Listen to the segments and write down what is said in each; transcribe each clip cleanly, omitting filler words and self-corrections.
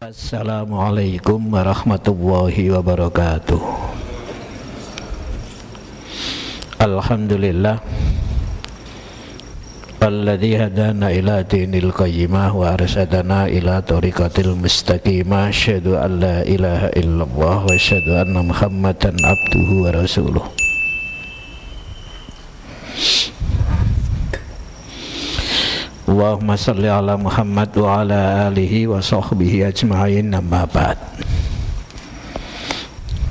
Assalamualaikum warahmatullahi wabarakatuh. Alhamdulillah alladzi hadana ila dinil qayyimah wa arsyadana ila tariqatil mustaqimah. Asyhadu an la ilaha illallah wa asyhadu anna Muhammadan abduhu wa rasuluh. Allahumma salli ala Muhammad wa ala alihi wa sahbihi ajma'in, amma ba'd.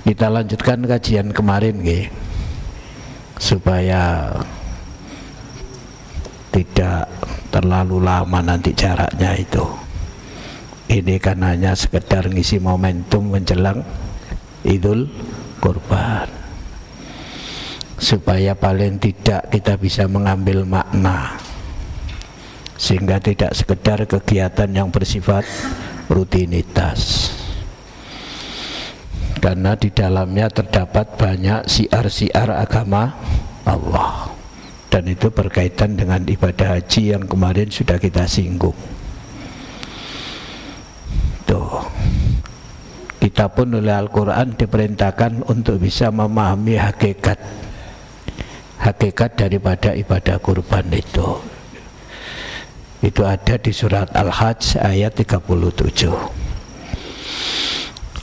Kita lanjutkan kajian kemarin supaya tidak terlalu lama nanti jaraknya itu. Ini kan hanya sekedar ngisi momentum menjelang Idul Kurban, supaya paling tidak kita bisa mengambil makna, sehingga tidak sekedar kegiatan yang bersifat rutinitas, karena di dalamnya terdapat banyak siar-siar agama Allah, dan itu berkaitan dengan ibadah haji yang kemarin sudah kita singgung. Tuh, kita pun oleh Al-Quran diperintahkan untuk bisa memahami hakikat daripada ibadah kurban itu. Itu ada di surat Al-Hajj ayat 37.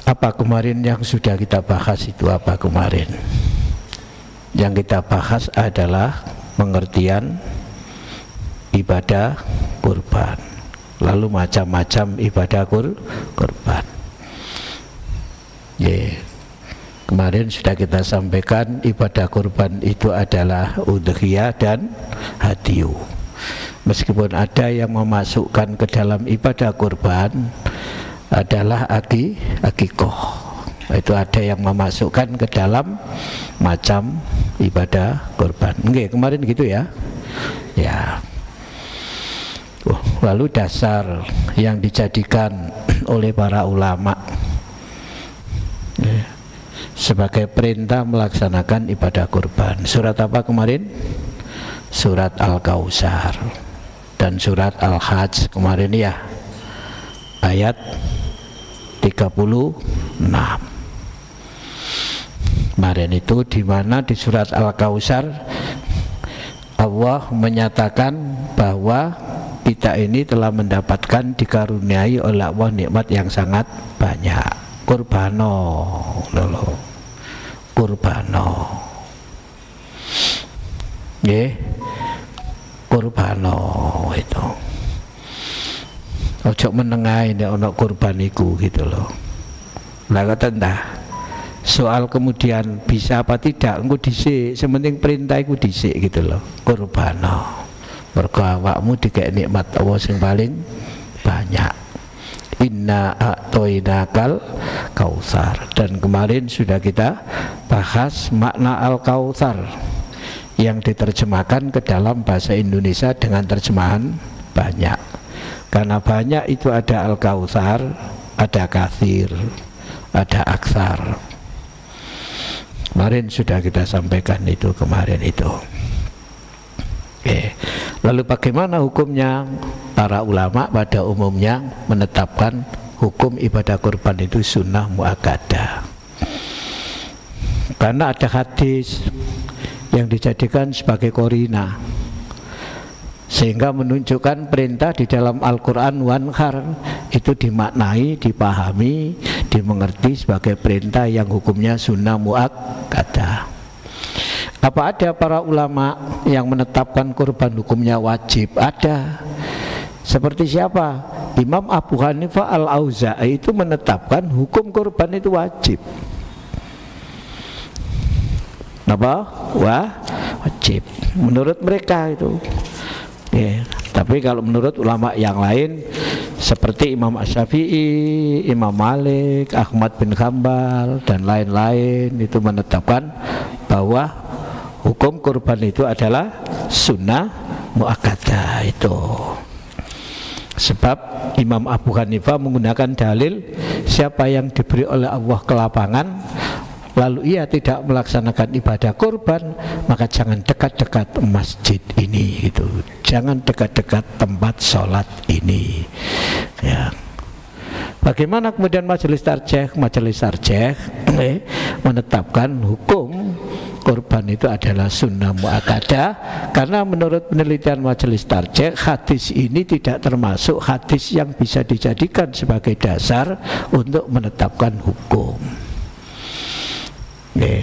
Apa kemarin yang sudah kita bahas itu? Apa kemarin? Yang kita bahas adalah pengertian ibadah kurban, lalu macam-macam ibadah kurban. Kemarin sudah kita sampaikan ibadah kurban itu adalah udhiyah dan hadiyu. Meskipun ada yang memasukkan ke dalam ibadah kurban adalah akikoh, itu ada yang memasukkan ke dalam macam ibadah kurban. Oke, kemarin gitu ya. Lalu dasar yang dijadikan oleh para ulama sebagai perintah melaksanakan ibadah kurban. Surat apa kemarin? Surat Al-Kautsar dan surat Al-Hajj kemarin ya, ayat 36. Kemarin itu di mana di surat Al-Kautsar Allah menyatakan bahwa kita ini telah mendapatkan, dikaruniai oleh Allah nikmat yang sangat banyak. Kurbano kurbano itu ojo menengahi nek ana kurban iku gitu loh. Lah kata soal kemudian bisa apa tidak engko dhisik, sementing perintah iku dhisik gitu loh. Kurbano mergo awakmu dikek nikmat Allah sing paling banyak. Inna a'toinakal kautsar, dan kemarin sudah kita bahas makna al-kautsar yang diterjemahkan ke dalam bahasa Indonesia dengan terjemahan banyak. Karena banyak itu ada al-kautsar, ada katsir, ada aksar. Kemarin sudah kita sampaikan itu kemarin itu. Lalu bagaimana hukumnya? Para ulama pada umumnya menetapkan hukum ibadah kurban itu sunnah muakkadah, karena ada hadis yang dijadikan sebagai korina, sehingga menunjukkan perintah di dalam Al-Quran wanhar itu dimaknai, dipahami, dimengerti sebagai perintah yang hukumnya sunnah muakkadah. Apa ada para ulama yang menetapkan kurban hukumnya wajib? Ada. Seperti siapa? Imam Abu Hanifah Al-Auza'i itu menetapkan hukum kurban itu wajib. Apa? Wajib menurut mereka itu. Tapi kalau menurut ulama yang lain seperti Imam Asy-Syafi'i, Imam Malik, Ahmad bin Hanbal dan lain-lain itu menetapkan bahwa hukum kurban itu adalah sunnah muakkadah itu. Sebab Imam Abu Hanifah menggunakan dalil siapa yang diberi oleh Allah kelapangan lalu ia tidak melaksanakan ibadah kurban, maka jangan dekat-dekat masjid ini gitu. Jangan dekat-dekat tempat sholat ini ya. Bagaimana kemudian majelis tarjih? Majelis tarjih menetapkan hukum kurban itu adalah sunnah muakkadah, karena menurut penelitian majelis tarjih, hadis ini tidak termasuk hadis yang bisa dijadikan sebagai dasar untuk menetapkan hukum.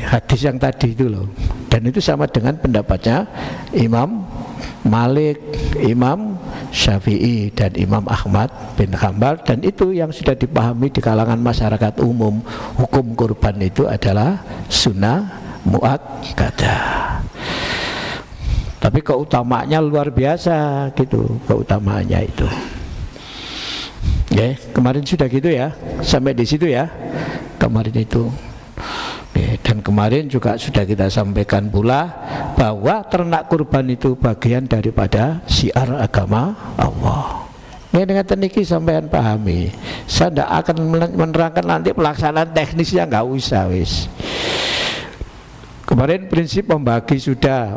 Hadis yang tadi itu loh, dan itu sama dengan pendapatnya Imam Malik, Imam Syafi'i, dan Imam Ahmad bin Hanbal, dan itu yang sudah dipahami di kalangan masyarakat umum. Hukum kurban itu adalah sunnah muakkadah. Tapi keutamaannya luar biasa gitu, keutamaannya itu. Kemarin sudah gitu ya, sampai di situ ya, kemarin itu. Dan kemarin juga sudah kita sampaikan pula bahwa ternak kurban itu bagian daripada syiar agama Allah. Ini dengan teknik sampean pahami. Saya tidak akan menerangkan nanti pelaksanaan teknisnya, nggak usah wis. Kemarin prinsip membagi sudah,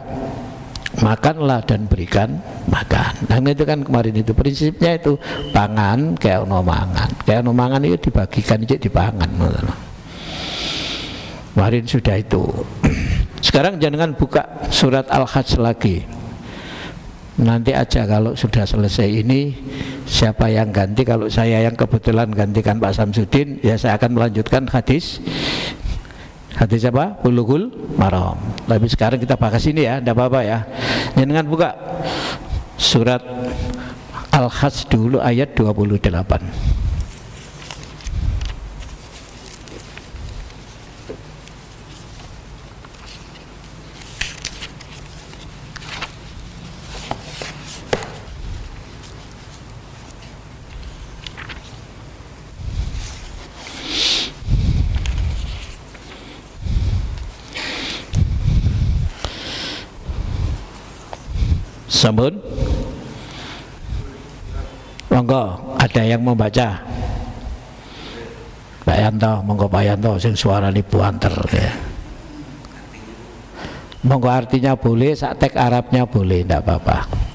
makanlah dan berikan makan. Nah itu kan kemarin itu prinsipnya itu, pangan kayak ono mangan, kayak ono mangan itu dibagikan aja dipangan. Kemarin sudah itu. Sekarang jangan buka surat Al-Hajj lagi. Nanti aja kalau sudah selesai ini, siapa yang ganti? Kalau saya yang kebetulan gantikan Pak Samsudin, ya saya akan melanjutkan hadis apa? Bulughul Maram. Tapi sekarang kita bahas ini ya, tidak apa-apa ya. Jangan buka surat Al-Hajj dulu ayat 28. Sampun? Monggo, ada yang membaca? Pak Yanto, monggo Pak Yanto, sing suara ini buanter ya. Monggo artinya boleh, sak tek Arabnya boleh, tidak apa-apa.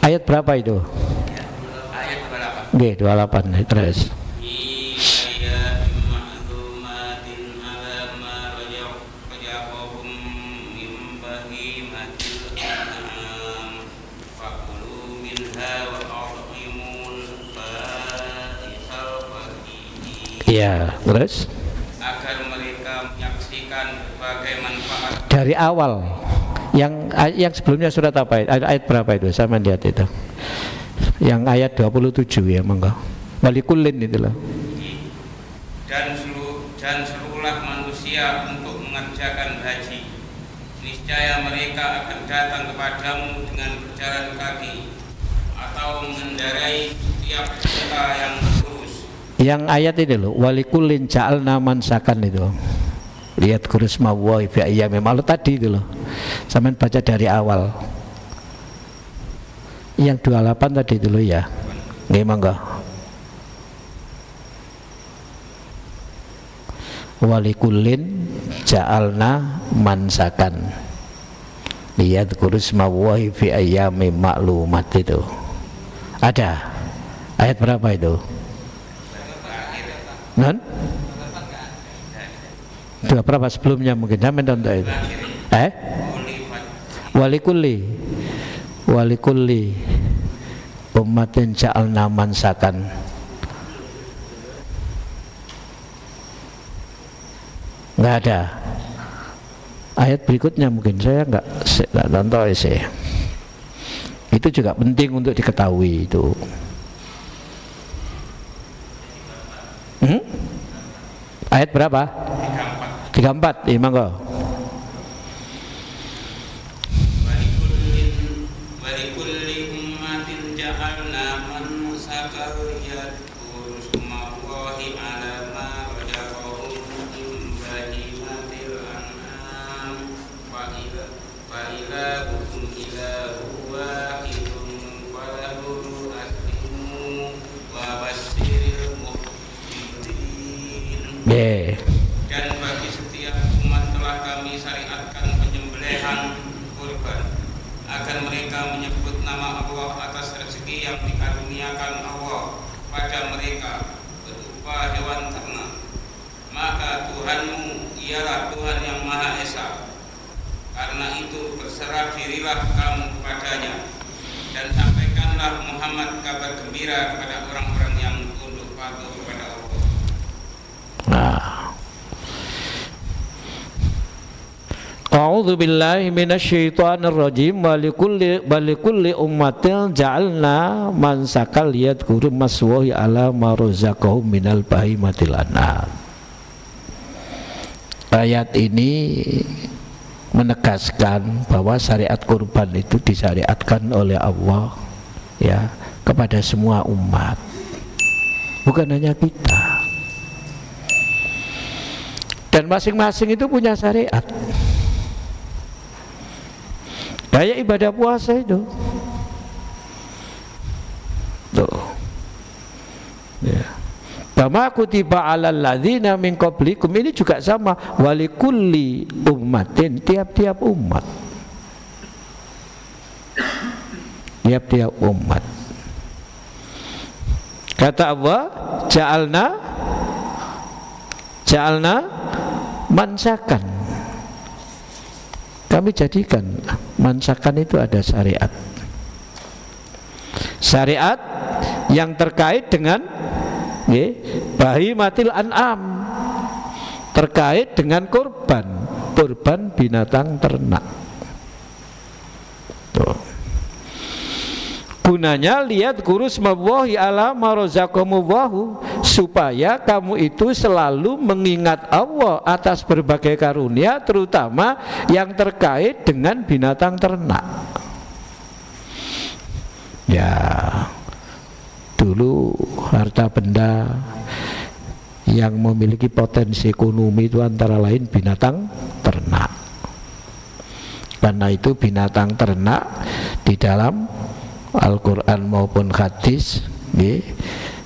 Ayat berapa itu? Ayat 28. 28 terus. Ya, terus agar mereka menyaksikan berbagai manfaat dari awal. Yang sebelumnya surat apa? Ayat berapa itu? Sama lihat itu. Yang ayat 27 ya, monggo. Walikullin itu loh. Dan seluruhlah manusia untuk mengerjakan haji. Niscaya mereka akan datang kepadamu dengan berjalan kaki atau mengendarai setiap kota yang lurus. Yang ayat ini loh, walikullin ja'alna mansakan itu. Lihat kurusma wa fi ayyami malu tadi itu loh. Sampean baca dari awal. Yang 28 tadi dulu ya. Nggih monggo. Walikullin ja'alna mansakan. Lihat kurusma wa fi ayyami ma'lumat itu. Ada. Ayat berapa itu? Non? Dua berapa sebelumnya mungkin sampai tonton itu. Walikulli ummatin ja'alna mansakan. Nggak ada. Ayat berikutnya mungkin saya nggak tonton sih. Itu juga penting untuk diketahui itu. Ayat berapa? 34, monggo. Walikulli ummatin ja'alna mansakan yadhkuru smallahi 'ala ma razaqahum min bahimatil an'am wa ilahukum ilahun wahidun falahu aslimu wa mereka menyebut nama Allah atas rezeki yang dikaruniakan Allah pada mereka berupa hewan ternak, maka Tuhanmu ialah Tuhan yang Maha Esa. Karena itu berserah dirilah kamu kepadanya, dan sampaikanlah Muhammad kabar gembira kepada orang-orang yang tunduk patuh kepada Allah. A'udzu billahi minasyaitonir rajim. Wa likulli ummatin ja'alna mansakal yadhkuru maswahi ala ma razaqahum minal bahimatil an'am. Ayat ini menegaskan bahwa syariat kurban itu disyariatkan oleh Allah ya kepada semua umat, bukan hanya kita. Dan masing-masing itu punya syariat. Kayak ibadah puasa itu. Tuh. Ya. Kama kutiba 'alal ladzina min qablikum, ini juga sama, walikulli ummatin, tiap-tiap umat. Tiap-tiap umat. Kata Allah, ja'alna mansakan. Kami jadikan mansakan itu ada syariat. Syariat yang terkait dengan bahimatil an'am, terkait dengan kurban binatang ternak. Tuh. Gunanya lihat kurus mawahi ala marozaqamuwahu, supaya kamu itu selalu mengingat Allah atas berbagai karunia, terutama yang terkait dengan binatang ternak. Ya, dulu harta benda yang memiliki potensi ekonomi itu antara lain binatang ternak. Karena itu binatang ternak di dalam Al-Quran maupun hadis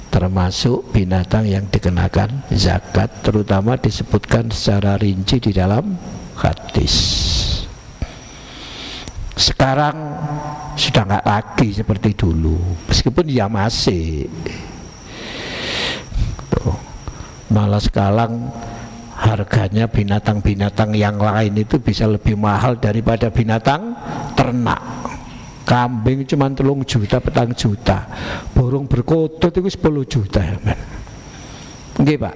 termasuk binatang yang dikenakan zakat, terutama disebutkan secara rinci di dalam hadis. Sekarang sudah nggak lagi seperti dulu, meskipun ya masih. Malah sekarang harganya binatang-binatang yang lain itu bisa lebih mahal daripada binatang ternak. Kambing cuma 3 juta, 4 juta, burung berkutut itu 10 juta ya men. Nggih Pak,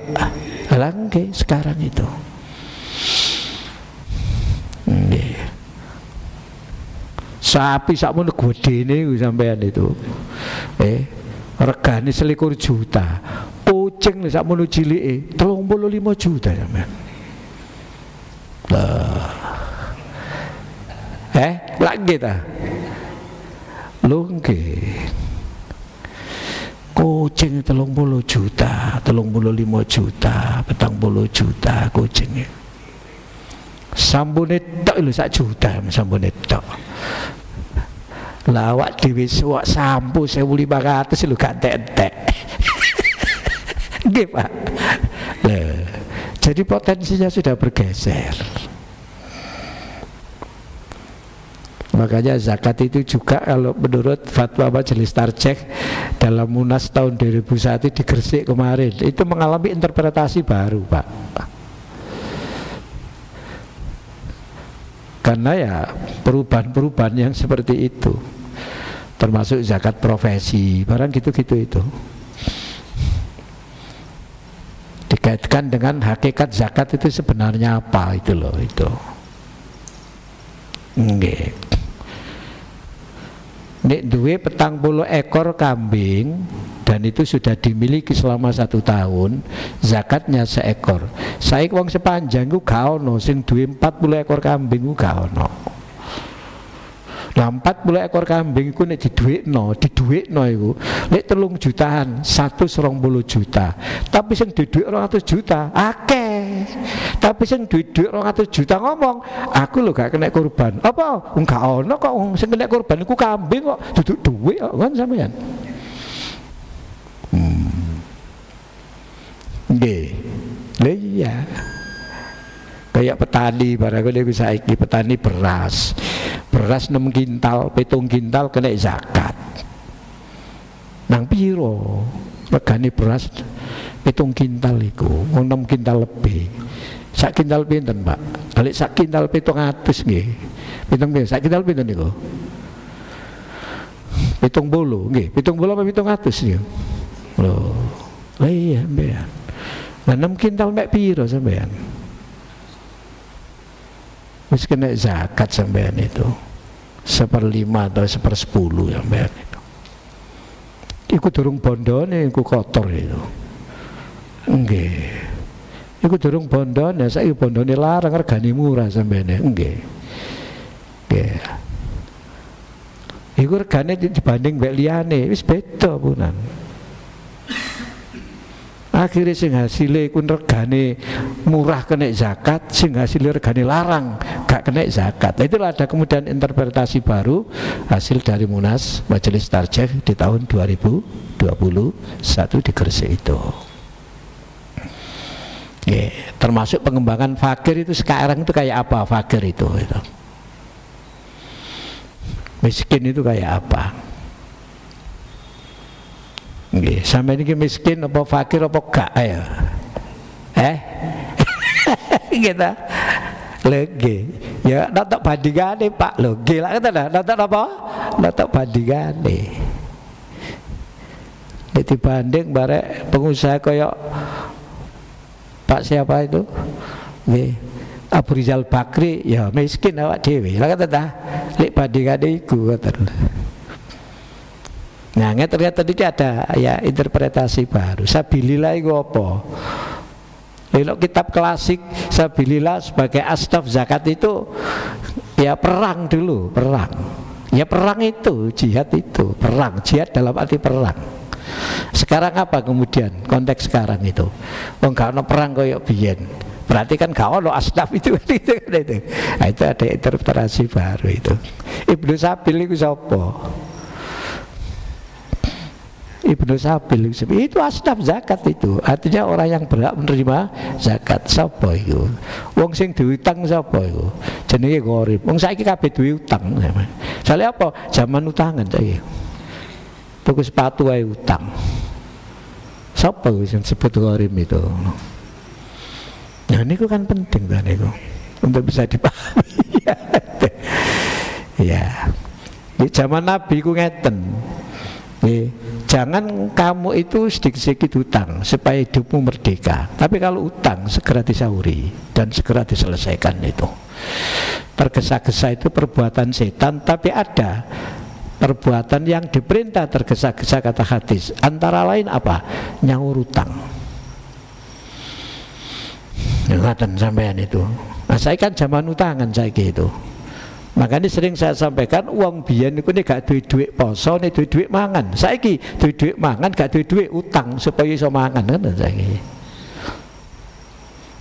lah nggih sekarang itu. Nggih. Sapi sakmono gedene sampean itu. Regane 21 juta. Kucing sakmono cilike 35 juta ya men. Lagi ta? Lho nggih. Kucing 30 juta, 35 juta, 40 juta kucing. Sambune tok lho 1 juta sambune tok. Lah awak dhewe suwak sampo 1.500 lho gak entek. Nggih Pak. Lah, jadi potensinya sudah bergeser. Makanya zakat itu juga kalau menurut fatwa Majelis Tarjih dalam Munas tahun 2001 di Gresik kemarin itu mengalami interpretasi baru Pak. Karena ya perubahan-perubahan yang seperti itu, termasuk zakat profesi, barang gitu-gitu itu dikaitkan dengan hakikat zakat itu sebenarnya apa itu loh itu. Nggih. Nek duwe 40 ekor kambing dan itu sudah dimiliki selama 1 tahun, zakatnya seekor. Saiki wong sepanjang ku gak ono sing duwe 40 ekor kambing ku gak ono. Lah 40 ekor kambing iku nek diduwekno iku nek 3 jutaan 120 juta. Tapi sing duwe 200 juta akeh. Tapi sing duwe 200 juta ngomong, aku lho gak kena kurban. Apa? Enggak ono kok sing kena kurban iku kambing kok duduk duwe kok kan sampean. Nggih. Lah iya. Kayak petani barangkali saiki petani beras. beras 6 kintal, 7 kintal kena zakat. Nang piro regane beras 7 kintal iku, 6 kintal lebih. Sak kintal pinten, Pak? Balik sak kintal 700 nggih. Sak kintal pinten niku? 70 nggih, 70 apa 700 niku? Loh. Lah iya, sampean. Lah 6 kintal mek piro sampean? Wis kena zakat sampean itu. 1/5 atau 1/10 sampean itu. Iku durung bondone iku kotor itu. Nggih. Iku durung bondone, saiki bondone larang regane murah sampeyan. Nggih. Nggih. Iku regane dibanding mbek liyane wis beda punan. Akhirnya sing hasilnya iku regane murah kena zakat, sing hasilnya regane larang gak kena zakat. Nah, itulah ada kemudian interpretasi baru hasil dari Munas Majelis Tarjih di tahun 2021 di Gresik itu. Termasuk pengembangan fakir itu sekarang itu kayak apa fakir itu. Miskin itu kayak apa? Nggih, sampai ini miskin apa fakir apa gak ya? Gitu. Lagi, ya nonton bandingane Pak lo, gila kan dah, nonton apa? Nonton bandingane. Dibanding barek pengusaha koyok Pak siapa itu? Nggih, Abu Rizal Bakri, ya miskin awak dhewe. Lah kata dah, lek bandingane iku kata. Nah, ternyata tadi ada ya interpretasi baru. Sabilillah itu apa? Kalau kitab klasik Sabilillah sebagai asnaf zakat itu ya perang dulu, perang. Ya perang itu, jihad itu, perang. Jihad dalam arti perang. Sekarang apa kemudian konteks sekarang itu? Oh, gak ono perang koyok biyen. Berarti kan gak ono asnaf itu kan itu. Nah, itu ada interpretasi baru itu. Ibnu Sabil itu siapa? Ibnu Sabil itu asnaf zakat itu, artinya orang yang berhak menerima zakat. Sapa iku? Wong sing diutang sapa iku? Jenenge gharib. Wong saiki kabeh duwe utang. Soale apa? Zaman utangan saiki. Tuku sepatu ae utang. Sapa sing disebut gharib itu? Nah niku kan penting kan niku untuk bisa dipahami. Ya. Di zaman Nabi ku ngeten. Jangan kamu itu sedikit-sedikit utang supaya hidupmu merdeka. Tapi kalau utang segera disauri dan segera diselesaikan itu. Tergesa-gesa itu perbuatan setan, tapi ada perbuatan yang diperintah tergesa-gesa kata hadis. Antara lain apa? Nyaur utang. Ngatan sampean itu. Nah, saya kan zaman utangan saya gitu. Makanya sering saya sampaikan uang biyen niku nek gak duwe-duwe poso, nek duwe-duwe mangan. Saiki duwe-duwe mangan gak duwe-duwe utang supaya iso mangan kan saiki.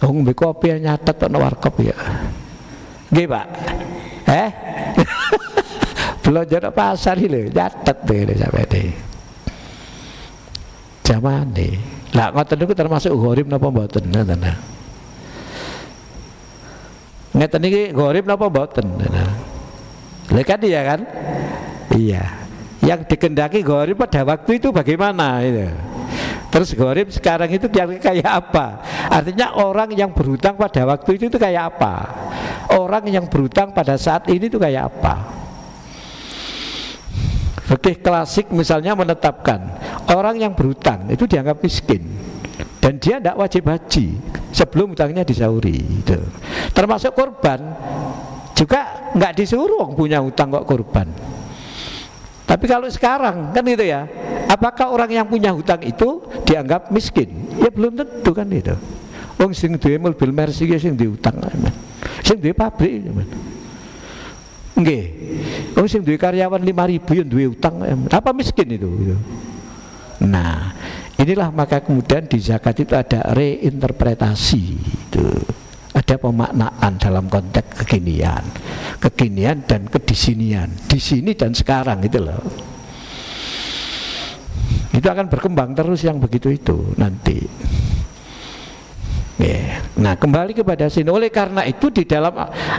Wong mbek kopi nyatet ana warkop ya. Nggih, Pak. Belanja nang pasar iki lho, nyatet lho sampeyan. Zamane. Lah ngoten niku termasuk gharib napa mboten ngoten. Ngeten iki gharib napa mboten? Lah kan iya kan? Iya. Yang dikendaki gharib pada waktu itu bagaimana itu? Terus gharib sekarang itu kayak apa? Artinya orang yang berhutang pada waktu itu kayak apa? Orang yang berhutang pada saat ini itu kayak apa? Fikih klasik misalnya menetapkan orang yang berhutang itu dianggap miskin dan dia tidak wajib haji sebelum hutangnya disauri itu. Termasuk korban juga nggak disuruh punya hutang kok korban. Tapi kalau sekarang kan gitu ya, apakah orang yang punya hutang itu dianggap miskin? Ya belum tentu kan itu. Wong sing duwe mobil Mercy ya sing diutang, sing duwe pabrik, nggih. Wong sing duwe karyawan 5.000 yang duwe utang, apa miskin itu? Nah, inilah maka kemudian di zakat itu ada reinterpretasi itu. Ada pemaknaan dalam konteks kekinian dan kedisinian, di sini dan sekarang itu loh. Itu akan berkembang terus yang begitu itu nanti. Nah, kembali kepada sini. Oleh karena itu di dalam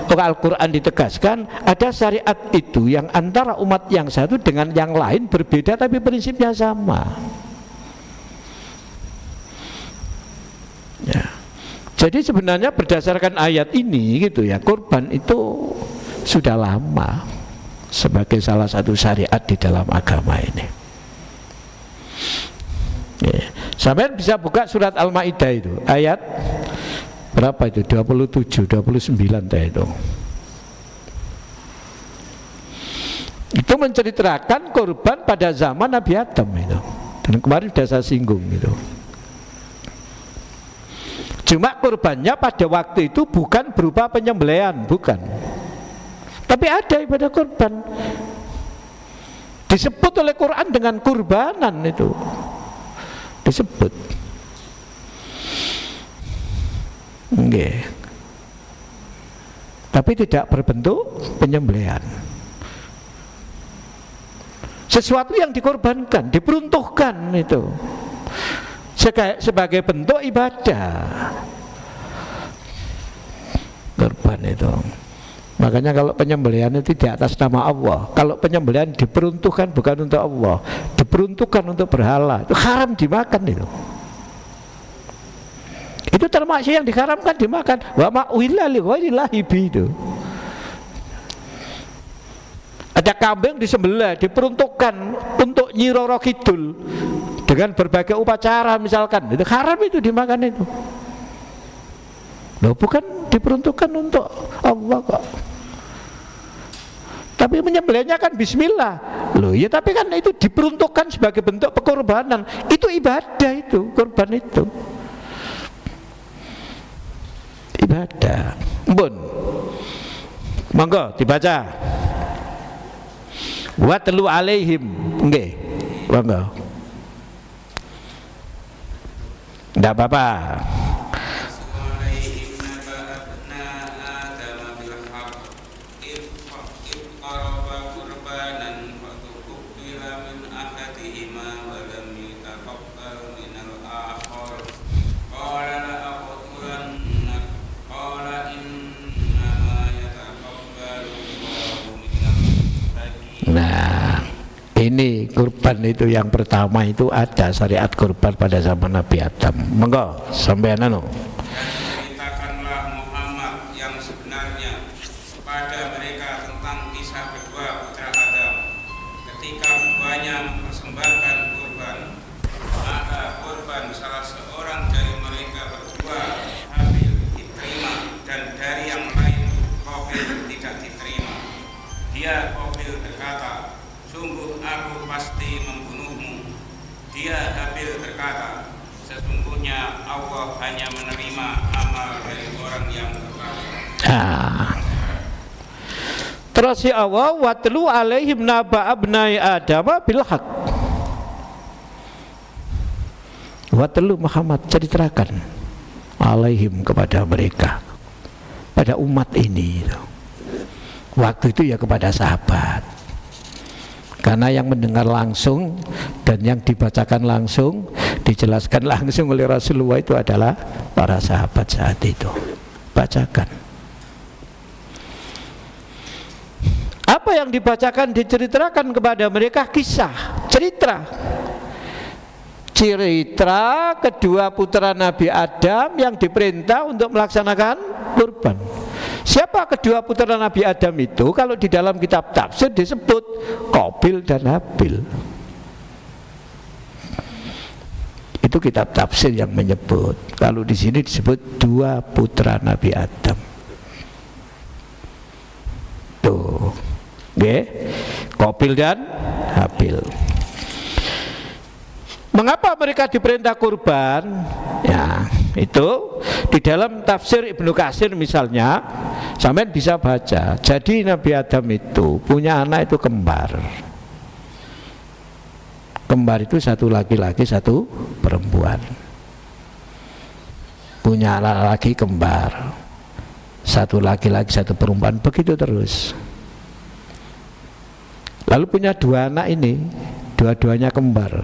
Al-Quran ditegaskan ada syariat itu yang antara umat yang satu dengan yang lain berbeda tapi prinsipnya sama. Ya. Jadi sebenarnya berdasarkan ayat ini gitu ya, kurban itu sudah lama sebagai salah satu syariat di dalam agama ini. Sampai bisa buka surat Al-Maidah itu ayat berapa itu? 27, 29 itu. Itu menceritakan kurban pada zaman Nabi Adam itu. Dan kemarin sudah saya singgung itu. Cuma kurbannya pada waktu itu bukan berupa penyembelihan, bukan. Tapi ada ibadah kurban. Disebut oleh Quran dengan kurbanan itu. Disebut. Tapi tidak berbentuk penyembelihan. Sesuatu yang dikorbankan, diperuntukkan itu sebagai bentuk ibadah. Kurban itu. Makanya kalau penyembelihan itu di atas nama Allah. Kalau penyembelihan diperuntukkan bukan untuk Allah, diperuntukkan untuk berhala, itu haram dimakan itu. Itu termasuk yang diharamkan dimakan. Wa ma'uhilla li ghairillahi bi itu. Ada kambing disembelih, diperuntukkan untuk Nyi Roro Kidul dengan berbagai upacara misalkan. Itu haram itu dimakan itu. Loh, bukan diperuntukkan untuk Allah kok. Tapi menyembelihnya kan bismillah. Loh ya, tapi kan itu diperuntukkan sebagai bentuk pengorbanan. Itu ibadah itu, kurban itu ibadah. Bun, monggo dibaca. Watlu alaihim, nggih, monggo. Enggak apa-apa. Nah, ini kurban itu yang pertama itu ada syariat kurban pada zaman Nabi Adam. Monggo sampeyan anu. Ceritakanlah Muhammad yang sebenarnya kepada mereka tentang kisah kedua putra Adam. Ketika keduanya mempersembahkan kurban, maka kurban salah seorang dari mereka berdua Habil diterima dan dari yang lain Qabil tidak diterima. Dia Qabil berkata, sungguh aku pasti membunuhmu. Dia Habil berkata, sesungguhnya Allah hanya menerima amal dari orang yang bertakwa. Terus si Allah watlu alaihim naba abnai Adam bil haq. Watlu Muhammad ceritakan alaihim kepada mereka, pada umat ini. Waktu itu ya kepada sahabat. Karena yang mendengar langsung dan yang dibacakan langsung, dijelaskan langsung oleh Rasulullah itu adalah para sahabat saat itu. Bacakan. Apa yang dibacakan diceritakan kepada mereka kisah, cerita kedua putra Nabi Adam yang diperintah untuk melaksanakan kurban. Siapa kedua putra Nabi Adam itu? Kalau di dalam kitab tafsir disebut Qabil dan Habil. Itu kitab tafsir yang menyebut. Kalau di sini disebut dua putra Nabi Adam. Tuh, Qabil dan Habil. Mengapa mereka diperintah kurban? Ya, itu di dalam tafsir Ibnu Katsir misalnya, sampai bisa baca. Jadi Nabi Adam itu punya anak itu kembar. Kembar itu satu laki-laki, satu perempuan. Punya anak laki kembar, satu laki-laki, satu perempuan, begitu terus. Lalu punya dua anak ini, dua-duanya kembar.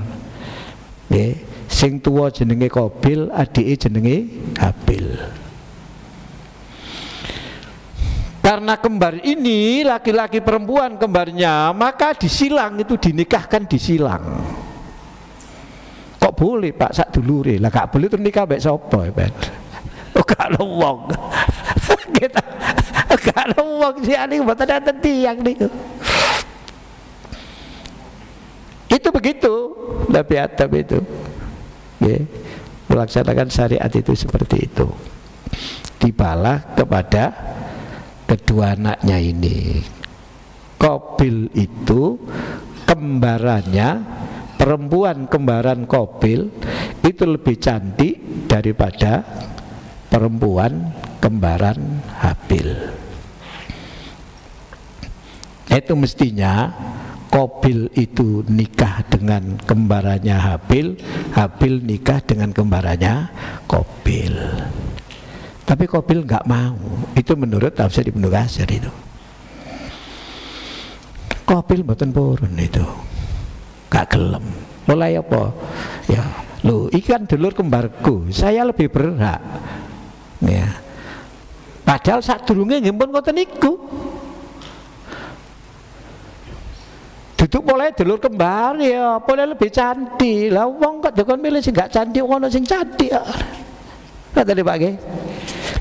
Sing tuwa jenenge Qabil, adike jenenge Habil. Karena kembar ini laki-laki perempuan kembarnya, maka disilang itu dinikahkan disilang. Kok boleh Pak sak dulure? Lah gak boleh terus nikah mbek sapa ya? Oh gak ono wong. Kita gak ono wong siane mboten enten tiyang niku. Itu begitu Nabi Adam itu. Ya, melaksanakan syariat itu seperti itu. Tibalah kepada kedua anaknya ini. Qabil itu kembarannya, perempuan kembaran Qabil itu lebih cantik daripada perempuan kembaran Habil. Itu mestinya Qabil itu nikah dengan kembarannya Habil, Habil nikah dengan kembarannya Qabil. Tapi Qabil nggak mau. Itu menurut tafsir Ibnu Katsir itu. Qabil mboten purun itu. Gak gelem. Mulai apa? Ya, lho, ikan dulur kembarku. Saya lebih berhak. Ya. Padahal sadurunge nggih pun ngoten niku. Duduk mulai dulur kembar ya, boleh lebih cantik. Lah wong kok dekon milih sing gak cantik, ono sing cantik. Kata Pak Ge.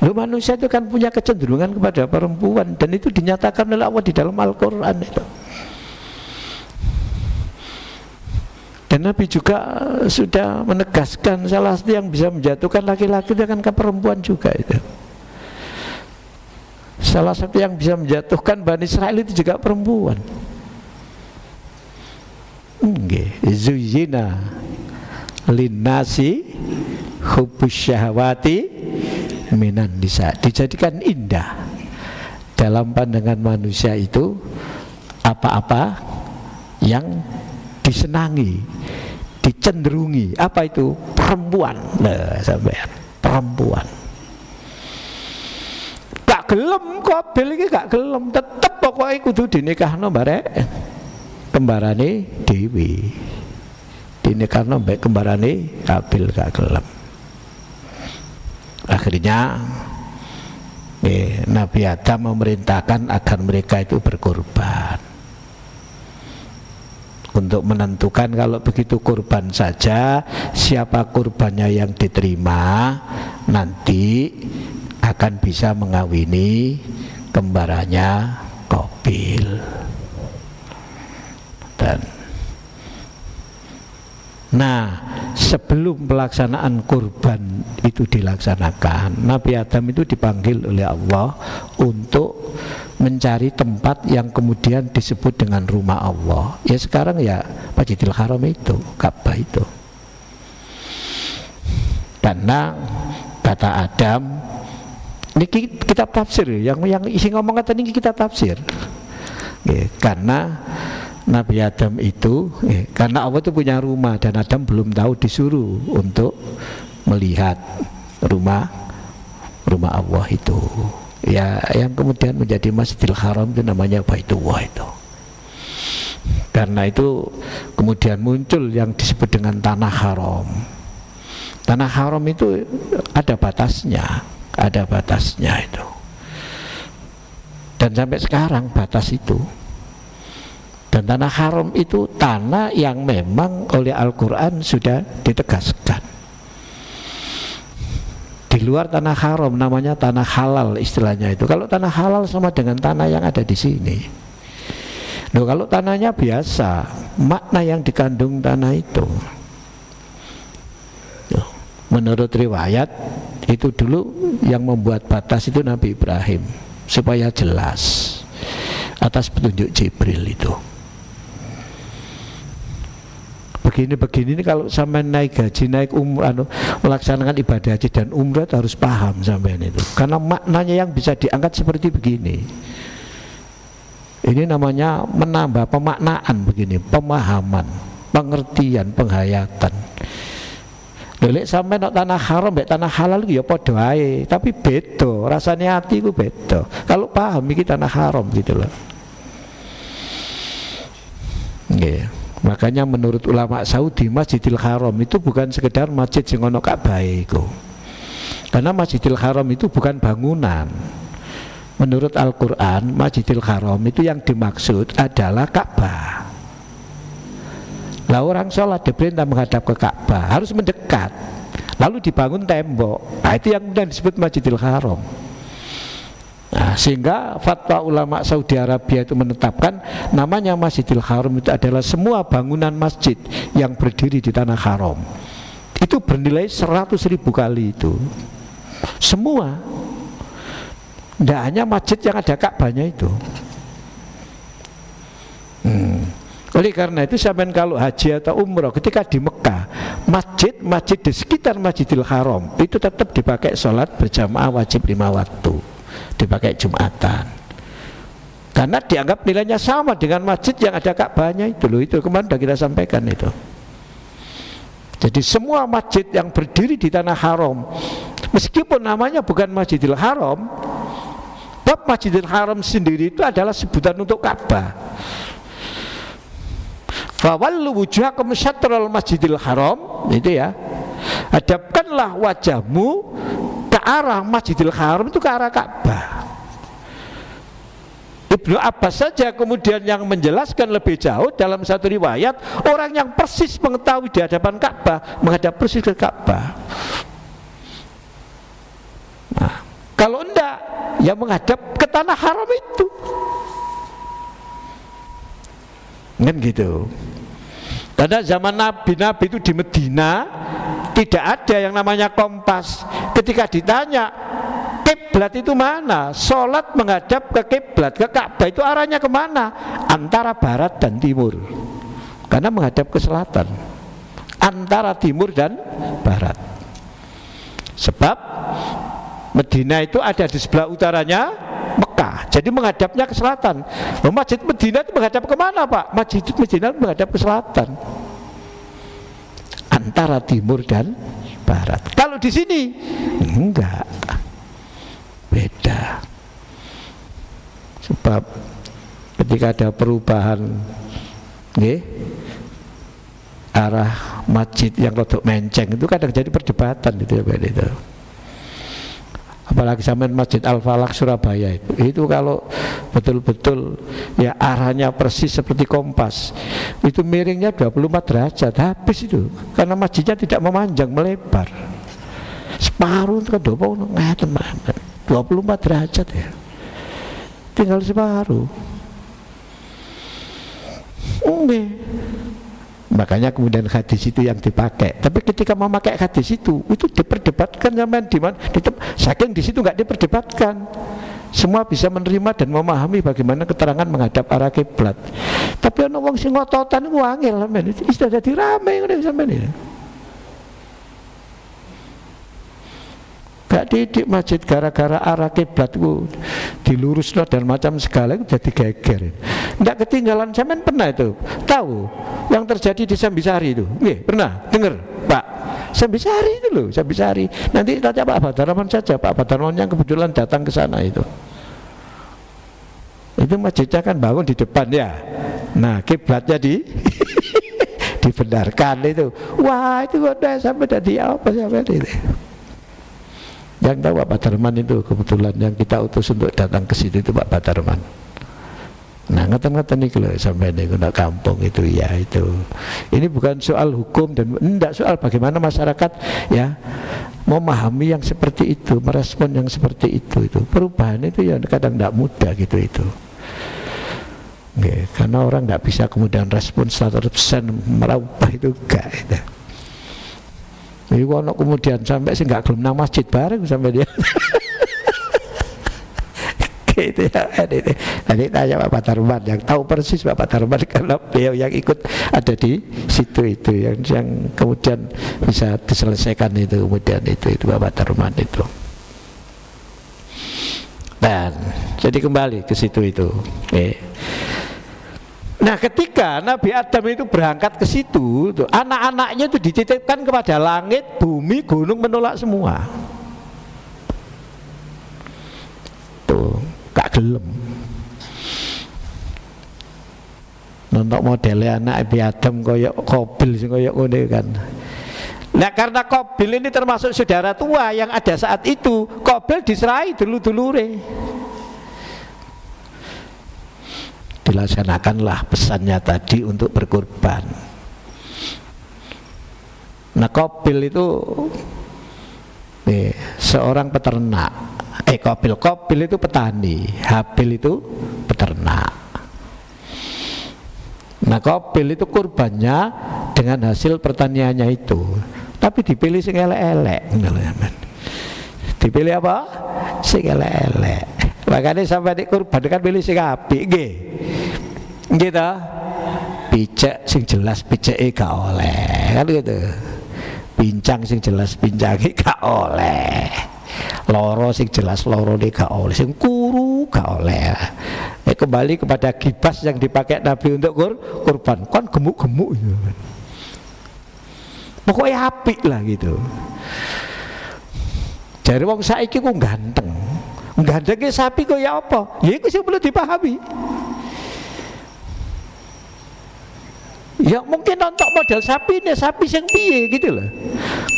Loh, manusia itu kan punya kecenderungan kepada perempuan, dan itu dinyatakan oleh Allah di dalam Al-Quran itu. Dan Nabi juga sudah menegaskan salah satu yang bisa menjatuhkan laki-laki itu kan ke perempuan juga itu. Salah satu yang bisa menjatuhkan Bani Israel itu juga perempuan. Zuyyina linnasi hubbus syahwati minan nisa. Dijadikan indah dalam pandangan manusia itu apa-apa yang disenangi, dicenderungi. Apa itu? Perempuan. Nah, sampean perempuan. Gak gelem Qabil iki, gak gelem, tetep pokoknya kudu dinikahno barek kembarane Dewi, dinikahno mbek kembarane Habil, gak gelem. Akhirnya Nabi Adam memerintahkan agar mereka itu berkorban untuk menentukan kalau begitu kurban saja, siapa kurbannya yang diterima nanti akan bisa mengawini kembarannya Qabil. Dan nah, sebelum pelaksanaan kurban itu dilaksanakan, Nabi Adam itu dipanggil oleh Allah untuk mencari tempat yang kemudian disebut dengan rumah Allah. Ya sekarang ya Masjidil Haram itu, Ka'bah itu. Karena kata Adam, ini kitab tafsir, yang isi ngomong kata ini kitab tafsir. Karena Nabi Adam itu, karena Allah itu punya rumah dan Adam belum tahu, disuruh untuk melihat rumah Allah itu. Ya, yang kemudian menjadi Masjidil Haram itu namanya Baitullah itu. Karena itu kemudian muncul yang disebut dengan tanah haram. Tanah haram itu ada batasnya itu. Dan sampai sekarang batas itu. Dan tanah haram itu tanah yang memang oleh Al-Quran sudah ditegaskan. Di luar tanah haram namanya tanah halal istilahnya itu. Kalau tanah halal sama dengan tanah yang ada di sini. Loh, kalau tanahnya biasa, makna yang dikandung tanah itu, menurut riwayat itu dulu yang membuat batas itu Nabi Ibrahim supaya jelas atas petunjuk Jibril itu. Begini ini kalau sampai naik gaji, naik umrah, melaksanakan ibadah haji dan umrah harus paham sampai itu. Karena maknanya yang bisa diangkat seperti begini. Ini namanya menambah pemaknaan begini, pemahaman, pengertian, penghayatan. Lelek sampai nak tanah haram, mbek tanah halal ya padha ae, tapi beda, rasanya hati ku beda. Kalau paham iki tanah haram gitu loh. Nggih. Makanya menurut ulama Saudi Masjidil Haram itu bukan sekedar masjid sing ono Ka'bah iku. Karena Masjidil Haram itu bukan bangunan. Menurut Al-Quran Masjidil Haram itu yang dimaksud adalah Ka'bah. Lah orang sholat diperintah menghadap ke Ka'bah, harus mendekat, lalu dibangun tembok. Nah itu yang kemudian disebut Masjidil Haram. Nah, sehingga fatwa ulama Saudi Arabia itu menetapkan namanya Masjidil Haram itu adalah semua bangunan masjid yang berdiri di tanah haram. Itu bernilai 100.000 kali itu. Semua. Tidak hanya masjid yang ada Ka'bahnya itu. Oleh karena itu sampean kalau haji atau umroh ketika di Mekah, masjid di sekitar Masjidil Haram itu tetap dipakai sholat berjamaah wajib 5 waktu, dipakai Jumatan, karena dianggap nilainya sama dengan masjid yang ada Ka'bahnya itu loh. Itu kemarin sudah kita sampaikan itu. Jadi semua masjid yang berdiri di tanah haram, meskipun namanya bukan Masjidil Haram, bab Masjidil Haram sendiri itu adalah sebutan untuk Ka'bah. Fawallu wujuhakum syatral Masjidil Haram, itu ya, hadapkanlah wajahmu ke arah Masjidil Haram, itu ke arah Ka'bah. Ibnu Abbas saja kemudian yang menjelaskan lebih jauh dalam satu riwayat, orang yang persis mengetahui di hadapan Ka'bah menghadap persis ke Ka'bah. Nah, kalau enggak, ya menghadap ke tanah haram itu. Kan gitu. Karena zaman Nabi itu di Medina tidak ada yang namanya kompas. Ketika ditanya kiblat itu mana, sholat menghadap ke kiblat, ke Ka'bah itu arahnya kemana? Antara barat dan timur. Karena menghadap ke selatan, antara timur dan barat. Sebab Medina itu ada di sebelah utaranya Mekah, jadi menghadapnya ke selatan. Masjid Medina itu menghadap kemana Pak? Masjid Medina menghadap ke selatan, antara timur dan barat. Kalau di sini enggak, beda. Sebab ketika ada perubahan arah masjid yang rodok menceng itu kadang jadi perdebatan gitu ya itu. Apalagi sampai Masjid Al-Falak Surabaya itu kalau betul-betul ya arahnya persis seperti kompas, itu miringnya 24 derajat habis itu, karena masjidnya tidak memanjang, melebar separuh itu kan 24 derajat ya, tinggal separuh. Makanya kemudian hadis itu yang dipakai. Tapi ketika memakai hadis itu diperdebatkan zaman di mana? Saking di situ nggak diperdebatkan. Semua bisa menerima dan memahami bagaimana keterangan menghadap arah kiblat. Tapi ana wong sing ngototan iku angel sampean. Iso dadi rame ngene sampean ya. Gak didik masjid gara-gara arah kiblat itu dilurusno dan macam segala itu jadi geger. Nggak ketinggalan, sampean pernah itu tahu yang terjadi di Sambisari itu? Pernah dengar Pak? Sambisari itu loh, Sambisari. Nanti tanya Pak Badarman saja, Pak Badarman yang kebetulan datang ke sana itu. Itu masjidnya kan bangun di depan ya. Nah kiblatnya dibenarkan itu. Wah itu udah sampai jadi apa sampai itu. Yang tahu Pak Badarman itu kebetulan yang kita utus untuk datang ke situ itu Pak Badarman. Nah ngeten-ngeten nih kalau sampai nih kena kampung itu ya itu. Ini bukan soal hukum dan enggak, soal bagaimana masyarakat ya memahami yang seperti itu, merespon yang seperti itu. Perubahan itu ya kadang tidak mudah gitu itu. Karena orang tidak bisa kemudian respon 100% merubah itu enggak itu. Jadi kalau kemudian sampai sih nggak gelem nang masjid bareng sampai dia. Gitu ya. Nanti tanya Pak Badarman yang tahu persis Pak Badarman karena beliau yang ikut ada di situ itu yang kemudian bisa diselesaikan itu kemudian itu Pak Badarman itu. Dan jadi kembali ke situ itu. Nah ketika Nabi Adam itu berangkat ke situ, anak-anaknya itu dititipkan kepada langit, bumi, gunung, menolak semua. Tuh, gak gelem. nonton modelnya anak Nabi Adam koyok Qabil sing koyok ngene kan. Nah karena Qabil ini termasuk saudara tua yang ada saat itu, Qabil diserahi dulu-dulure. Dilaksanakanlah pesannya tadi untuk berkorban. Nah Qabil itu seorang peternak. Qabil itu petani, Habil itu peternak. Nah Qabil itu kurbannya dengan hasil pertaniannya itu, tapi dipilih sing elek-elek. Dipilih apa? Sing elek-elek. Makanya sampai di kurban kan pilih sing apik nggih. Gitu. Picek sing jelas piceke gak oleh. Kan gitu. Pincang sing jelas pincange gak oleh. Loro sing jelas lorone gak oleh, sing kuru gak oleh. Kembali kepada kibas yang dipakai Nabi untuk kurban, kan gemuk-gemuk gitu. Pokoknya apik lah gitu. Jare wong saiki ku ganteng. Gandenge sapi kok ya apa? Ya iku sing perlu dipahami. Ya mungkin nonton model sapi ini, sapi sing piye gitu loh.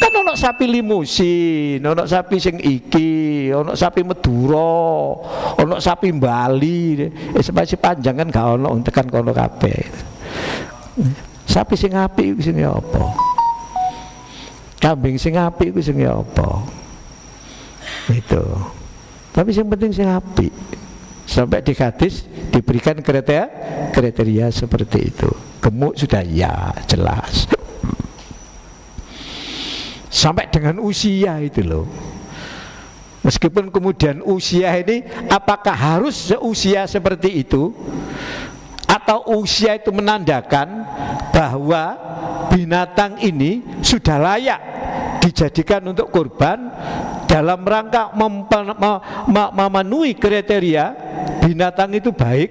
Kan ono sapi limusin, ono sapi sing iki, ono sapi Madura, ono sapi Bali, spasi panjang kan gak ono tekan kono kabeh. Sapi sing apik iku sing apa? Kambing sing apik iku sing apa? Itu. Tapi yang penting sing apik. Sampai di hadis diberikan kriteria seperti itu. Gemuk sudah ya jelas. Sampai dengan usia itu loh. Meskipun kemudian usia ini apakah harus seusia seperti itu, atau usia itu menandakan bahwa binatang ini sudah layak dijadikan untuk kurban dalam rangka memenuhi kriteria binatang itu baik.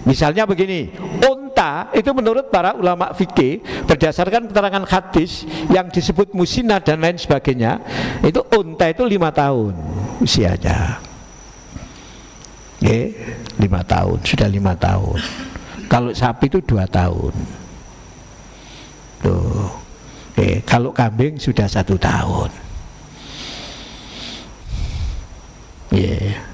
Misalnya begini, unta itu menurut para ulama fikih berdasarkan keterangan hadis yang disebut musinah dan lain sebagainya, itu unta itu 5 tahun usianya. 5 tahun, sudah 5 tahun. Kalau sapi itu 2 tahun. Tuh. Kalau kambing sudah 1 tahun.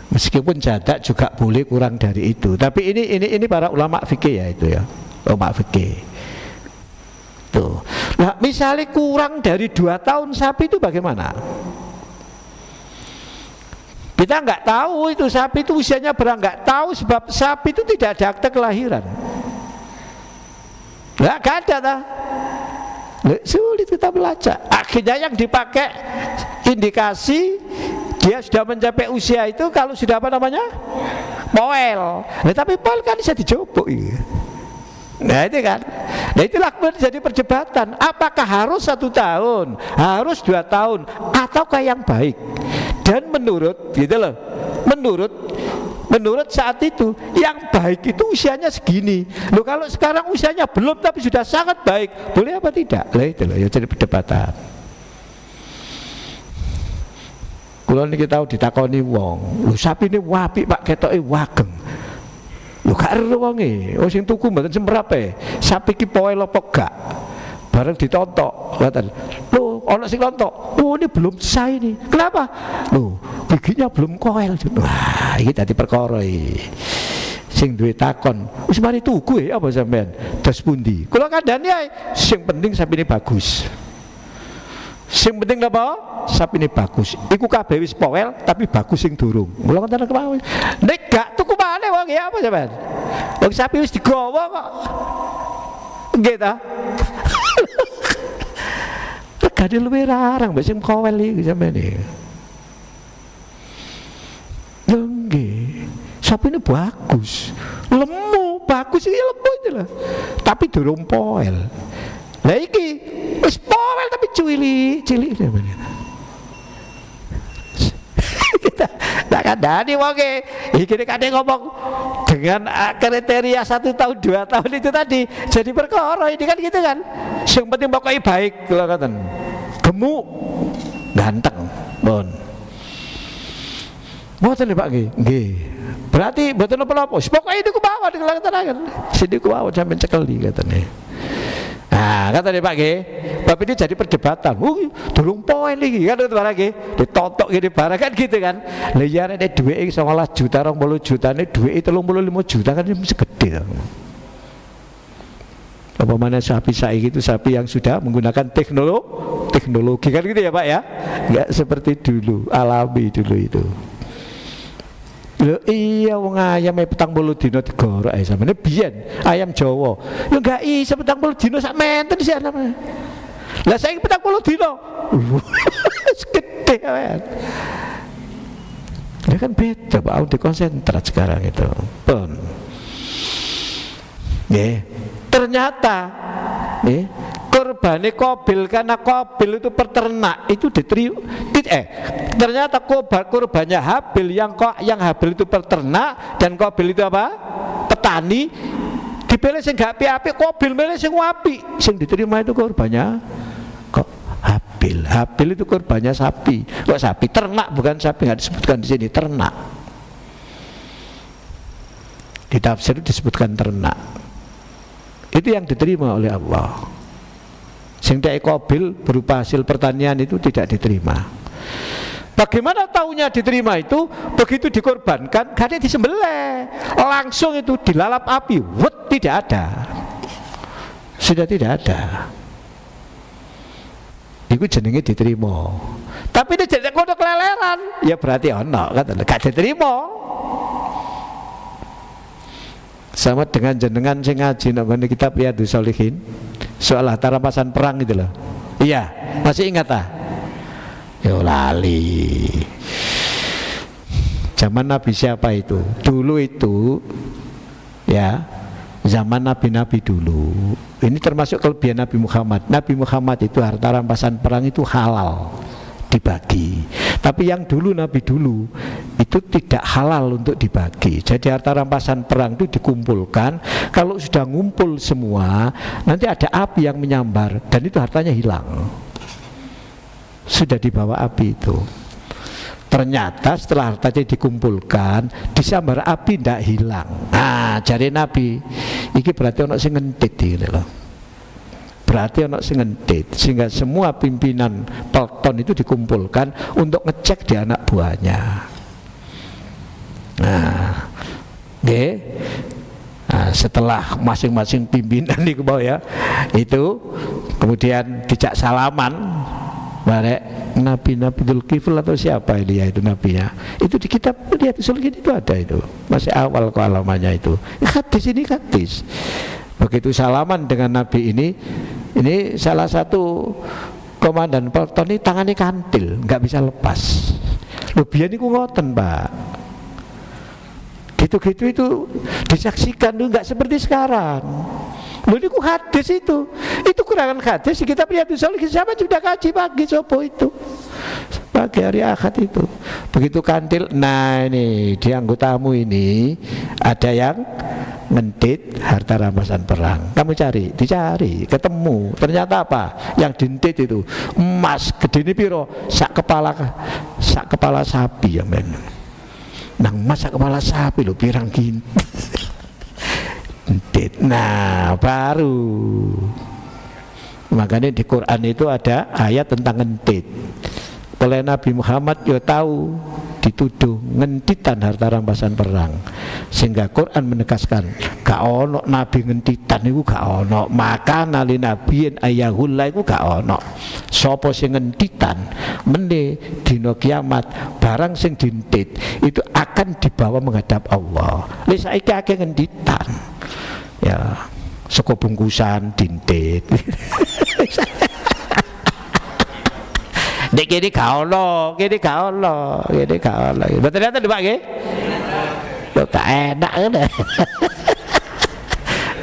Meskipun jadak juga boleh kurang dari itu. Tapi ini para ulama fikih ya itu ya, ulama fikih. Tuh. Nah, misalnya kurang dari 2 tahun sapi itu bagaimana? Kita nggak tahu itu sapi itu usianya berapa, nggak tahu sebab sapi itu tidak ada akte kelahiran. Nggak ada dah. Sulit kita melacak. Akhirnya yang dipakai indikasi dia sudah mencapai usia itu kalau sudah apa namanya? Poel. Nah, tapi poel kan bisa dijopok ya. Nah itu kan. Nah itulah jadi perdebatan. Apakah harus 1 tahun, harus 2 tahun, ataukah yang baik? Dan menurut gitu loh, menurut saat itu yang baik itu usianya segini. Loh kalau sekarang usianya belum tapi sudah sangat baik, boleh apa tidak? Lah itu loh ya jadi perdebatan. Kalau ini kita ditakoni wong, lho sapi ini wapi Pak ketoke wageng. Lho gak ero wonge, oh sing tuku mboten semrape. Sapi ki poel apa gak? Bareng ditontok, ngoten. Lho ana sing nontok. Oh ini belum selesai nih. Kenapa? Lho giginya belum koel. Wah, iki dadi perkara iki. Sing duwe takon, wis mari tuku apa sampean? Das pundi? Kula kandhani ae, sing penting sapine bagus. Sing penting apa? Sapi ini bagus. Iku kabeh wis poel tapi bagus sing durung. Mula ngoten kemawon. Nek gak tuku maneh wong ya apa sampean? Wong sapi wis digawa kok. Nggih ta? Regane luwih larang mbek sing poel iki sampean iki. Nggih. Sapi ini bagus. Lemu, bagus iki lemu itu lah. Tapi durung poel. Lah iki wis poel tapi cilik sampean. Tak kandhani wonge iki kadang ngomong dengan kriteria 1 tahun 2 tahun itu tadi jadi perkara ini kan gitu kan. Yang penting pokoknya baik kula katen. Gemuk, ganteng, pun. Mboten Pak nggih. Nggih. Berarti mboten napa-napa. Pokoke niku mawon dilaksanekan. Sini ku mawon sampeyan cekeli katanya. Nah, katanya Pak nggih, bab ini jadi perdebatan. Durung poin iki kan barang nggih. Ditotok gini barang kan gitu kan. Lah iya nek duweke 19 juta 20 jutane duweke 35 juta kan mesti gede. Apa mana sapi saiki itu sapi yang sudah menggunakan teknologi kan gitu ya Pak ya. Enggak seperti dulu, alami dulu itu. Loh iya wong ayam 40 dina digorok ae sampeyan biyen ayam Jawa. Ya enggak iso 40 dina sak menten sih anake. Lah saiki 40 dina. Gede kan. Ya kan beda Pak, udah konsentrat sekarang itu. Pun. Ternyata korbane Qabil karena Qabil itu peternak itu ternyata korbannya Habil yang Habil itu peternak dan Qabil itu apa? Petani. Dipilih sing gak apik-apik, Qabil milih sing apik. Sing diterima itu korbannya kok Habil. Habil itu korbannya sapi. Kok sapi? Ternak bukan sapi, nggak disebutkan di sini ternak. Di tafsir disebutkan ternak. Itu yang diterima oleh Allah. Sing dek Qabil berupa hasil pertanian itu tidak diterima. Bagaimana taunya diterima itu? Begitu dikorbankan, gak ada disembelih, langsung itu dilalap api, tidak ada. Sudah tidak ada. Itu jenenge diterima. Tapi ini jadi kodok leleran, ya berarti ono kan, gak diterima. Sama dengan jenengan sing ngaji nang kitab Riyadhus Shalihin soal harta rampasan perang gitu loh. Iya, masih ingat ah? Yo lali. Zaman Nabi siapa itu? Dulu itu ya, zaman nabi-nabi dulu. Ini termasuk kelebihan Nabi Muhammad. Nabi Muhammad itu harta rampasan perang itu halal dibagi. Tapi yang dulu Nabi dulu itu tidak halal untuk dibagi. Jadi harta rampasan perang itu dikumpulkan. Kalau sudah ngumpul semua, nanti ada api yang menyambar dan itu hartanya hilang. Sudah dibawa api itu. Ternyata setelah hartanya dikumpulkan, disambar api tidak hilang. Nah, jadi Nabi, ini berarti ono sing ngentit gitu loh. Berarti ono sing ngentit, sehingga semua pimpinan pelton itu dikumpulkan untuk ngecek di anak buahnya. Nah, nah setelah masing-masing pimpinan itu ya, itu kemudian dijak salaman. Barek Nabi Dzulkifl atau siapa ini ya itu nabinya. Itu di kitab Riyadhus Shalihin itu ada itu. Masih awal kealamannya itu. Hadis ini hadis. Begitu salaman dengan Nabi ini salah satu komandan pelton ini tangannya kantil, nggak bisa lepas. Lebihan itu ngoten Pak. Gitu-gitu itu disaksikan tuh nggak seperti sekarang. Loh ini ku hadis itu kurangan hadis di kitab Riyadhus Shalihin. Siapa sudah kaji pagi sopo itu pagi hari Ahad itu. Begitu kantil, nah ini di anggotamu ini ada yang ngentit harta rampasan perang. Kamu dicari, ketemu. Ternyata apa? Yang dintit itu emas gede ini piro? Sak kepala sapi ya men. Nang emas sak kepala sapi lo pirang gini. Nah baru makanya di Quran itu ada ayat tentang ngentit. Oleh Nabi Muhammad ya tahu dituduh ngentitan harta rampasan perang, sehingga Quran menegaskan gak ono nabi ngentitan itu gak ono. Maka nali nabiin ayahullah itu gak ono. Sopo sing ngentitan mene dina kiamat barang sing dintit itu akan dibawa menghadap Allah. Wis saiki akeh ngentitan. Ya, seko bungkusan dintit. Nek kene gak ono. Betul ternyata Pak nggih? Lho tak enak ngene.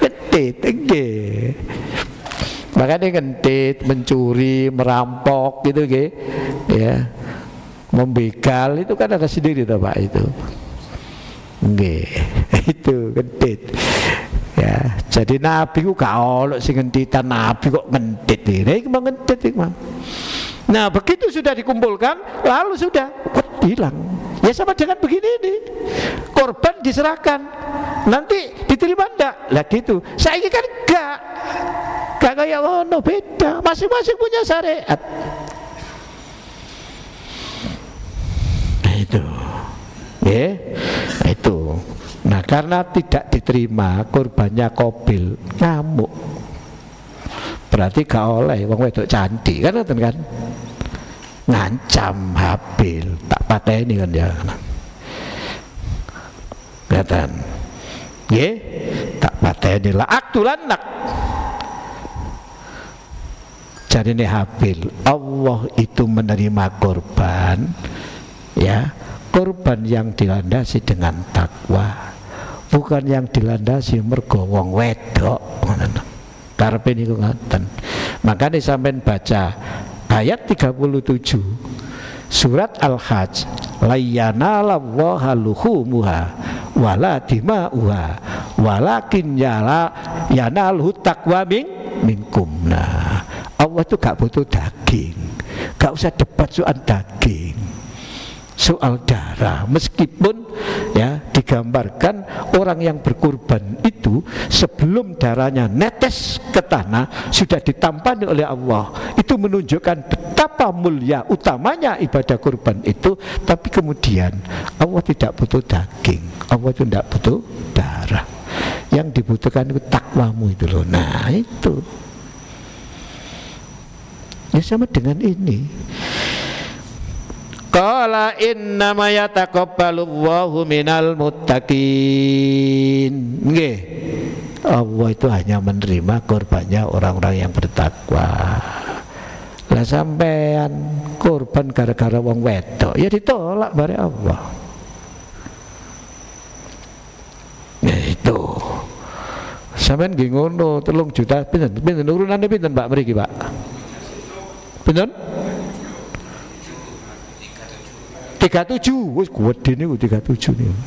Gentit nggih. Makanya gentit, mencuri, merampok gitu nggih. Ya. Membegal itu kan ada sendiri toh Pak itu. Nggih. Itu gentit. Ya, jadi Nabi ku gak ono sing ngentitan, Nabi kok ngentit iki mau ngentit iki mah. Nah, begitu sudah dikumpulkan, lalu sudah hilang. Ya sama dengan begini ini. Korban diserahkan, nanti diterima enggak? Lah gitu. Saya kan enggak kayak ngono, beda. Masing-masing punya syariat. Nah itu. Nah itu. Nah karena tidak diterima korbannya Qabil, ngamuk. Berarti gak oleh wong wedok cantik kan, kan? Ngancam Habil, tak pateni kan ya. Kelihatan. Nggih, tak pateni lah aktulan nak. Jarine Habil, Allah itu menerima korban, ya, korban yang dilandasi dengan takwa, bukan yang dilandasi mergo wong wedok. Karepe niku ngoten. Makane sampean baca ayat 37 surat Al-Hajj, la yanalallaha luhumuha wala dima'uha walakin yanaluhu taqwa minkum. Nah, Allah itu gak butuh daging, gak usah debat soal daging, soal darah. Meskipun ya digambarkan orang yang berkurban itu sebelum darahnya netes ke tanah sudah ditampani oleh Allah, itu menunjukkan betapa mulia utamanya ibadah kurban itu. Tapi kemudian Allah tidak butuh daging, Allah itu tidak butuh darah, yang dibutuhkan itu takwamu itu loh. Nah itu ya sama dengan ini. Qala innama yataqabbalullahu minal muttaqin. Nggih. Allah itu hanya menerima korbannya orang-orang yang bertakwa. Lah sampean korban gara-gara wong wedok ya ditolak bare Allah. Ya itu. Sampean nggih ngono 3 juta pinten urunane pinten Pak mriki Pak? Pinten? 37, wis gede niku 37 niku.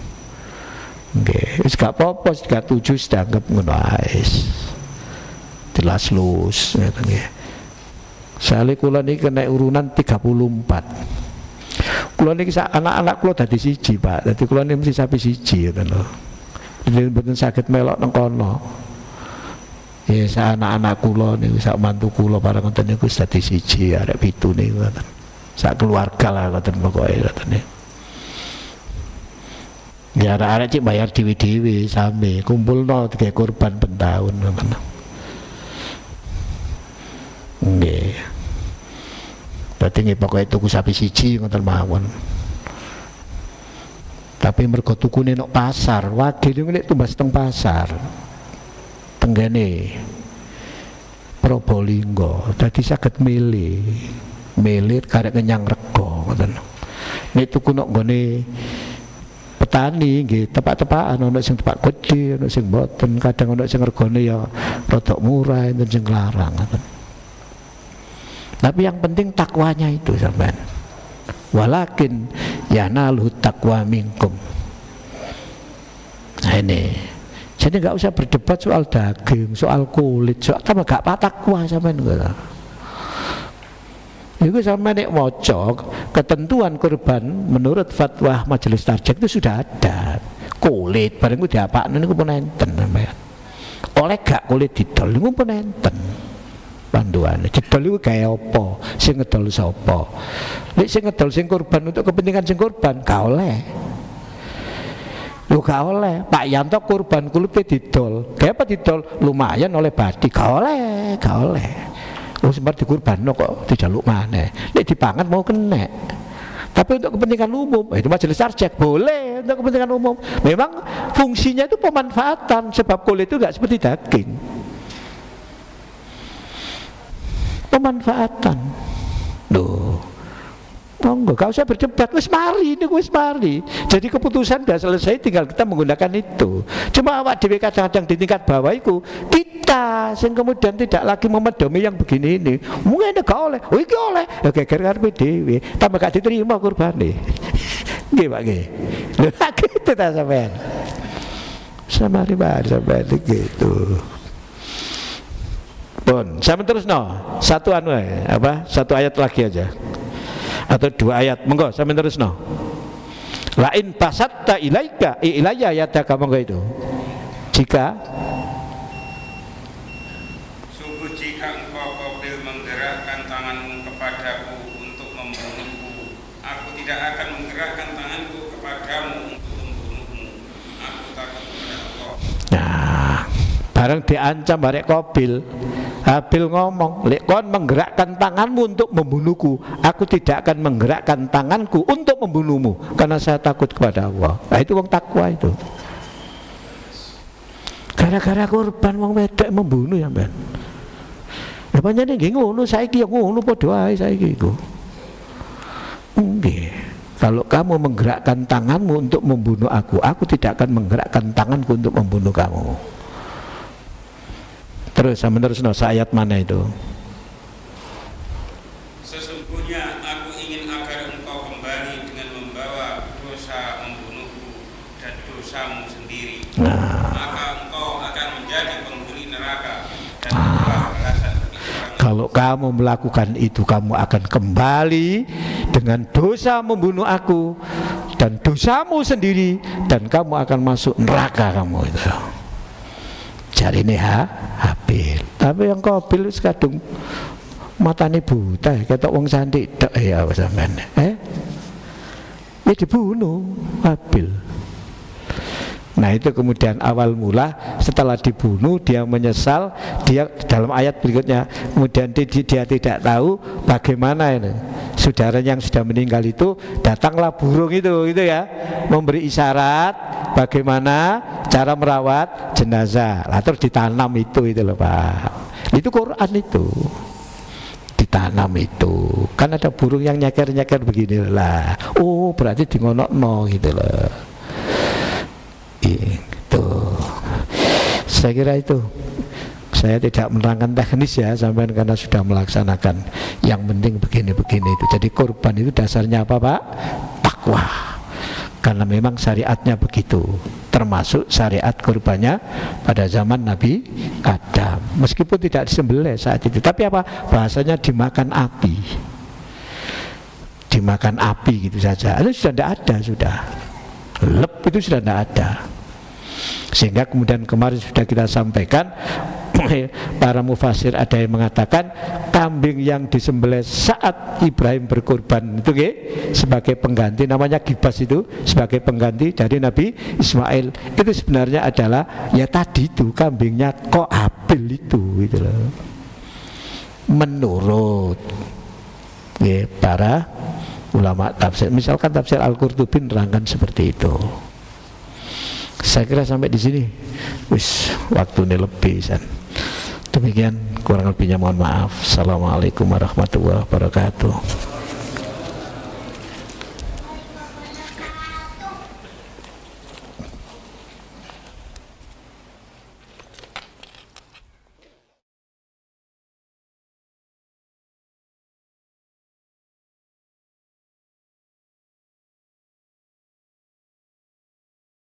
Nggih, wis gak apa-apa 37 dianggap ngono ae. Jelas lus ngoten nggih. Sale kula niki kena urunan 34. Kula niki anak-anak kula dadi siji, Pak. Dadi kula niki mesti sapi siji ngoten lho. Jadi mboten saged melok nang kono. Ya sak anak-anak kula niku sak mantu kula bareng ngoten niku wis dadi siji arek 7 niku ngoten. Sak keluarga lah ngoten pokoke ngoten. Ya arek-arek cik bayar dhewe-dhewe sami kumpulno digawe kurban ben taun ngoten. Nggih. Berarti nggih pokoke tuku sapi siji ngoten mawon. Tapi mergo tukune nang pasar, wage niku nek tumbas teng pasar. Tenggene Probolinggo, dadi saged milih karek kenyang rego ngoten. Nek tuku nang nggone petani nggih tepak-tepakan, ana sing tepak gedhe, ana sing mboten, kadang ana sing regane ya rada murah, enten sing larang ngoten. Tapi yang penting takwanya itu sampean. Walakin yanaluhu taqwa minkum. Nah ini. Jadi enggak usah berdebat soal daging, soal kulit, soal tambah gak takwa sampean ngono. Itu sama nek maca ketentuan kurban menurut fatwa Majelis Tarjih itu sudah ada. Kulit bareng ku diapakne niku pun enten sampean. Oleh gak kulit didol niku pun enten. Panduane didol iku gawe apa? Sing ngedol sapa? Nek sing ngedol sing kurban untuk kepentingan sing kurban gak oleh. Lu gak oleh. Pak Yanto kurban kulite didol. Gawe apa didol? Lumayan oleh badi. Gak oleh, gak oleh. Oh sempat dikurbanno kok dijaluk maneh. Nek dipangan mau kena. Tapi untuk kepentingan umum, itu Majelis Tarjih boleh untuk kepentingan umum. Memang fungsinya itu pemanfaatan, sebab kulit itu enggak seperti daging. Pemanfaatan. Loh. Monggo, gak usah berdebat, wis mari niku wis mari. Jadi keputusan sudah selesai, tinggal kita menggunakan itu. Cuma awak dhewe kadang-kadang di tingkat bawah itu kita sing kemudian tidak lagi memedomi yang begini ini. Mungkin gak oleh, oh iki oleh, ya geger karepe dhewe, tambah gak diterima kurbane. Nggih, Pak nggih. Lha gitu ta sampean. Sama ribar sampean gitu. Pun, sampean terus satu satu ayat lagi aja. Atau 2 ayat, monggo sampean terusno. La in basatta ilayya yadaka, monggo itu. Jika sungguh jika engkau qabil menggerakkan tanganmu kepadaku untuk membunuhku, aku tidak akan menggerakkan tanganku kepadamu untuk membunuhmu. Aku takut kepada Allah. nah, bareng diancam barek Qabil, Habil ngomong, lek kon menggerakkan tanganmu untuk membunuhku, aku tidak akan menggerakkan tanganku untuk membunuhmu karena saya takut kepada Allah. Nah itu wong takwa itu. Gara-gara korban wong wedok membunuh ya ben. Ya pancene nggih ngono saiki ya ngono padha ae saiki iku. Nggih. Kalau kamu menggerakkan tanganmu untuk membunuh aku tidak akan menggerakkan tanganku untuk membunuh kamu. Terus ayat mana itu? Sesungguhnya aku ingin agar engkau kembali dengan membawa dosa membunuhku dan dosamu sendiri. Maka engkau akan menjadi penghuni neraka dan itulah balasan bagi orang. Kalau kamu melakukan itu, kamu akan kembali dengan dosa membunuh aku dan dosamu sendiri, dan kamu akan masuk neraka kamu itu. Cari nih Habil. Tapi yang Qabil wis kadung matane buta, ketok wong cantik tok ya sampean. Ya dibunuh Habil. Nah itu kemudian awal mula setelah dibunuh dia menyesal, dia dalam ayat berikutnya kemudian dia tidak tahu bagaimana ini saudara yang sudah meninggal itu, datanglah burung itu ya, memberi isyarat bagaimana cara merawat jenazah. Lah terus ditanam itu loh Pak. Itu Quran itu. Ditanam itu. Kan ada burung yang nyeker-nyeker begini lah. Oh, berarti di ngonokno gitu loh. Itu. Saya kira itu. Saya tidak menerangkan teknis ya sampai karena sudah melaksanakan. Yang penting begini-begini itu. Jadi korban itu dasarnya apa Pak? Takwa. Karena memang syariatnya begitu. Termasuk syariat korbannya pada zaman Nabi Adam. Meskipun tidak disembelih saat itu, tapi apa? Bahasanya dimakan api. Dimakan api gitu saja. Itu sudah tidak ada sudah. Lep itu sudah tidak ada. Sehingga kemudian kemarin sudah kita sampaikan, para mufasir ada yang mengatakan kambing yang disembelih saat Ibrahim berkorban itu sebagai pengganti, namanya gibas itu, sebagai pengganti dari Nabi Ismail, itu sebenarnya adalah ya tadi itu kambingnya Habil itu gitu loh. Menurut para ulama tafsir, misalkan tafsir Al-Qurtubi nerangkan seperti itu. Saya kira sampai di sini wis waktu ini lebih san. Demikian kurang lebihnya mohon maaf. Assalamualaikum warahmatullahi wabarakatuh.